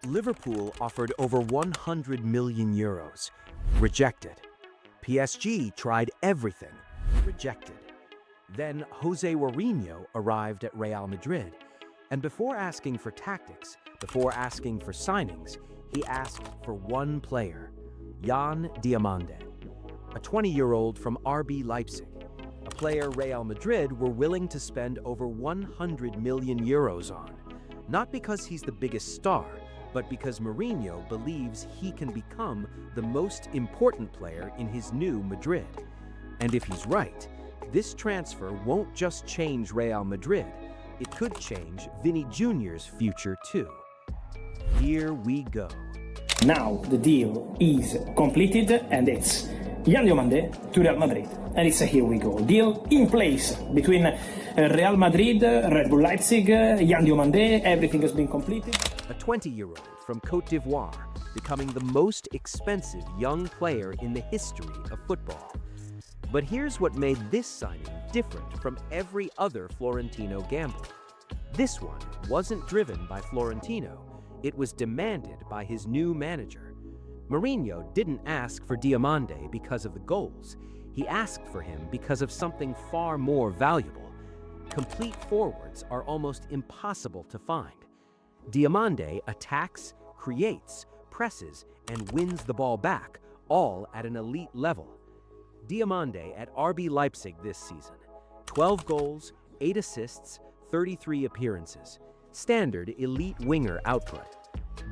Liverpool offered over 100 million euros. Rejected. PSG tried everything. Rejected. Then Jose Mourinho arrived at Real Madrid, and before asking for tactics, before asking for signings, he asked for one player, Jan Diomande, a 20-year-old from RB Leipzig, a player Real Madrid were willing to spend over 100 million euros on, not because he's the biggest star, but because Mourinho believes he can become the most important player in his new Madrid. And if he's right, this transfer won't just change Real Madrid, it could change Vinny Jr.'s future too. Here we go. Now the deal is completed and it's Jan Diomande to Real Madrid. And it's a here we go. Deal in place between Real Madrid, Red Bull Leipzig, Jan Diomande, everything has been completed. A 20-year-old from Côte d'Ivoire becoming the most expensive young player in the history of football. But here's what made this signing different from every other Florentino gamble. This one wasn't driven by Florentino, it was demanded by his new manager. Mourinho didn't ask for Diomande because of the goals. He asked for him because of something far more valuable. Complete forwards are almost impossible to find. Diomande attacks, creates, presses, and wins the ball back, all at an elite level. Diomande at RB Leipzig this season. 12 goals, 8 assists, 33 appearances. Standard elite winger output.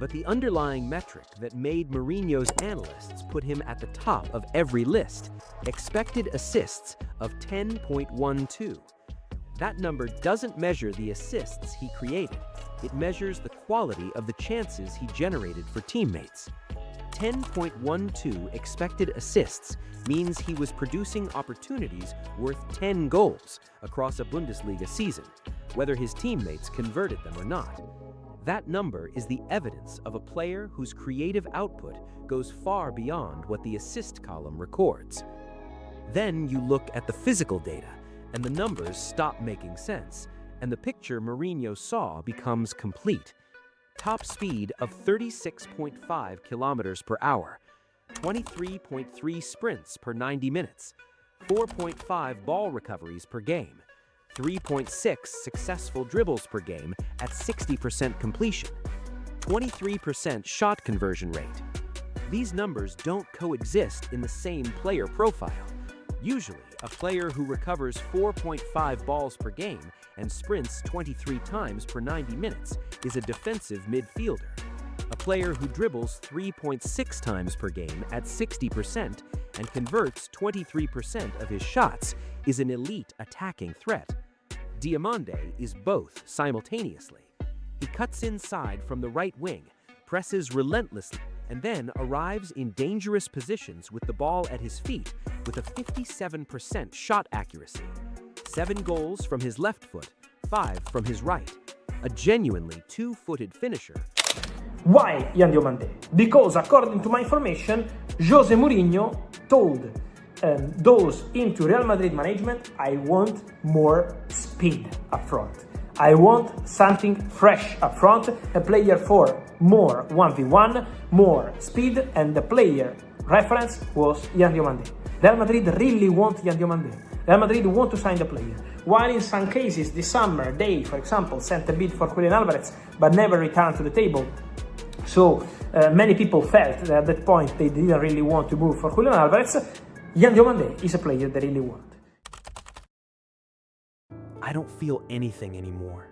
But the underlying metric that made Mourinho's analysts put him at the top of every list, expected assists of 10.12. That number doesn't measure the assists he created. It measures the quality of the chances he generated for teammates. 10.12 expected assists means he was producing opportunities worth 10 goals across a Bundesliga season, whether his teammates converted them or not. That number is the evidence of a player whose creative output goes far beyond what the assist column records. Then you look at the physical data, and the numbers stop making sense, and the picture Mourinho saw becomes complete. Top speed of 36.5 kilometers per hour, 23.3 sprints per 90 minutes, 4.5 ball recoveries per game, 3.6 successful dribbles per game at 60% completion, 23% shot conversion rate. These numbers don't coexist in the same player profile. Usually, a player who recovers 4.5 balls per game and sprints 23 times per 90 minutes is a defensive midfielder. A player who dribbles 3.6 times per game at 60% and converts 23% of his shots is an elite attacking threat. Diomande is both simultaneously. He cuts inside from the right wing, presses relentlessly, and then arrives in dangerous positions with the ball at his feet with a 57% shot accuracy. 7 goals from his left foot, 5 from his right. A genuinely two-footed finisher. Why Jan Diomande? Because according to my information, Jose Mourinho told those into Real Madrid management, I want more speed up front. I want something fresh up front, a player for more 1v1, more speed, and the player reference was Jan Diomande. Real Madrid really want Jan Diomande. Real Madrid want to sign the player. While in some cases this summer they, for example, sent a bid for Julian Alvarez but never returned to the table. So many people felt that at that point they didn't really want to move for Julian Alvarez. Jan Diomande is a player they really want. I don't feel anything anymore.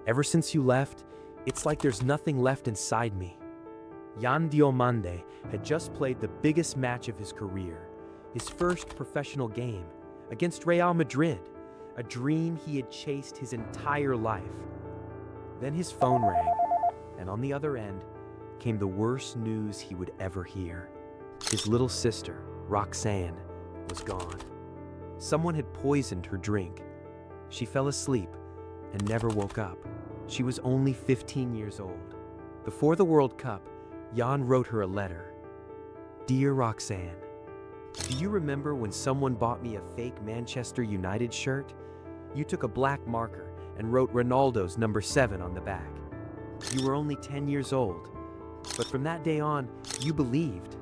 Ever since you left, it's like there's nothing left inside me. Jan Diomande had just played the biggest match of his career, his first professional game, against Real Madrid, a dream he had chased his entire life. Then his phone rang, and on the other end came the worst news he would ever hear. His little sister, Roxanne, was gone. Someone had poisoned her drink. She fell asleep and never woke up. She was only 15 years old. Before the World Cup, Jan wrote her a letter. Dear Roxanne, do you remember when someone bought me a fake Manchester United shirt? You took a black marker and wrote Ronaldo's number 7 on the back. You were only 10 years old, But from that day on, you believed.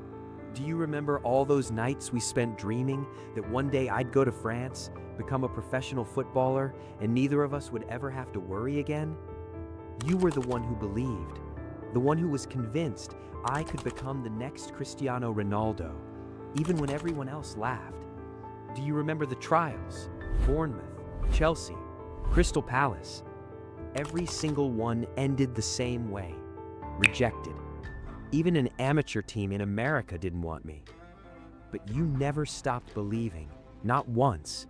Do you remember all those nights we spent dreaming that one day I'd go to France, become a professional footballer, and neither of us would ever have to worry again? You were the one who believed, the one who was convinced I could become the next Cristiano Ronaldo, even when everyone else laughed. Do you remember the trials? Bournemouth, Chelsea, Crystal Palace. Every single one ended the same way. Rejected. Even an amateur team in America didn't want me. But you never stopped believing, not once.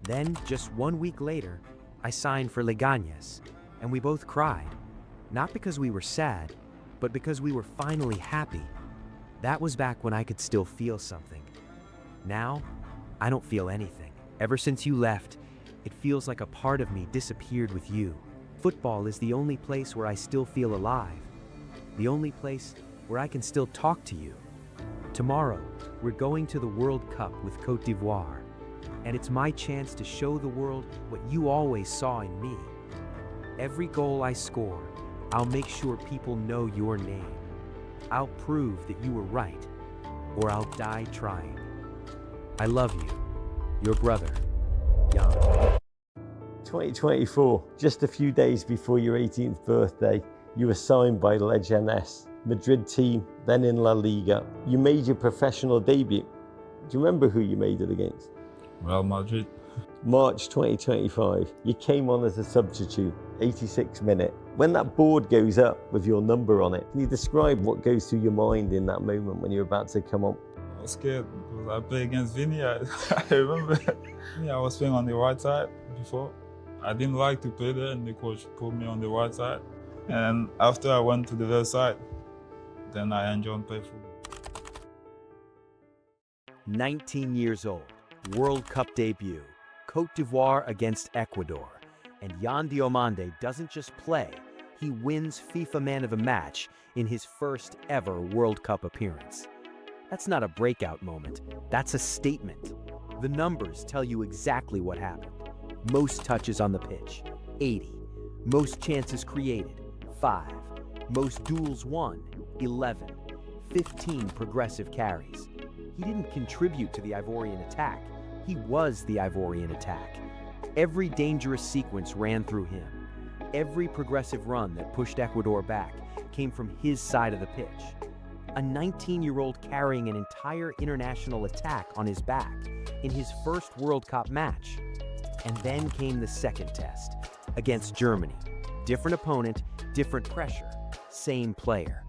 Then, just 1 week later, I signed for Leganes, and we both cried. Not because we were sad, but because we were finally happy. That was back when I could still feel something. Now, I don't feel anything. Ever since you left, it feels like a part of me disappeared with you. Football is the only place where I still feel alive. The only place where I can still talk to you. Tomorrow, we're going to the World Cup with Côte d'Ivoire, and it's my chance to show the world what you always saw in me. Every goal I score, I'll make sure people know your name. I'll prove that you were right, or I'll die trying. I love you, your brother, Jan. 2024, just a few days before your 18th birthday, you were signed by Leganes, Madrid team, then in La Liga. You made your professional debut. Do you remember who you made it against? Real Madrid. March 2025, you came on as a substitute, 86 minute. When that board goes up with your number on it, can you describe what goes through your mind in that moment when you're about to come on? I was scared because I played against Vinny. I remember I was playing on the right side before. I didn't like to play there, and the coach put me on the right side. And after I went to the left side, then I enjoyed playing football. 19 years old, World Cup debut, Côte d'Ivoire against Ecuador. And Jan Diomande doesn't just play, he wins FIFA Man of the Match in his first ever World Cup appearance. That's not a breakout moment, that's a statement. The numbers tell you exactly what happened. Most touches on the pitch, 80. Most chances created, 5. Most duels won, 11. 15 progressive carries. He didn't contribute to the Ivorian attack. He was the Ivorian attack. Every dangerous sequence ran through him. Every progressive run that pushed Ecuador back came from his side of the pitch. A 19-year-old carrying an entire international attack on his back in his first World Cup match. And then came the second test, against Germany. Different opponent, different pressure, same player.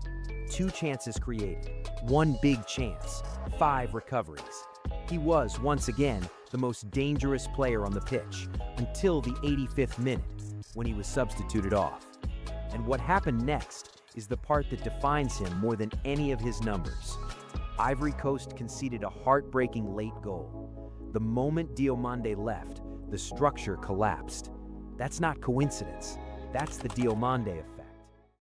2 chances created, 1 big chance, 5 recoveries. He was, once again, the most dangerous player on the pitch until the 85th minute, when he was substituted off. And what happened next is the part that defines him more than any of his numbers. Ivory Coast conceded a heartbreaking late goal. The moment Diomande left, the structure collapsed. That's not coincidence. That's the Diomande effect.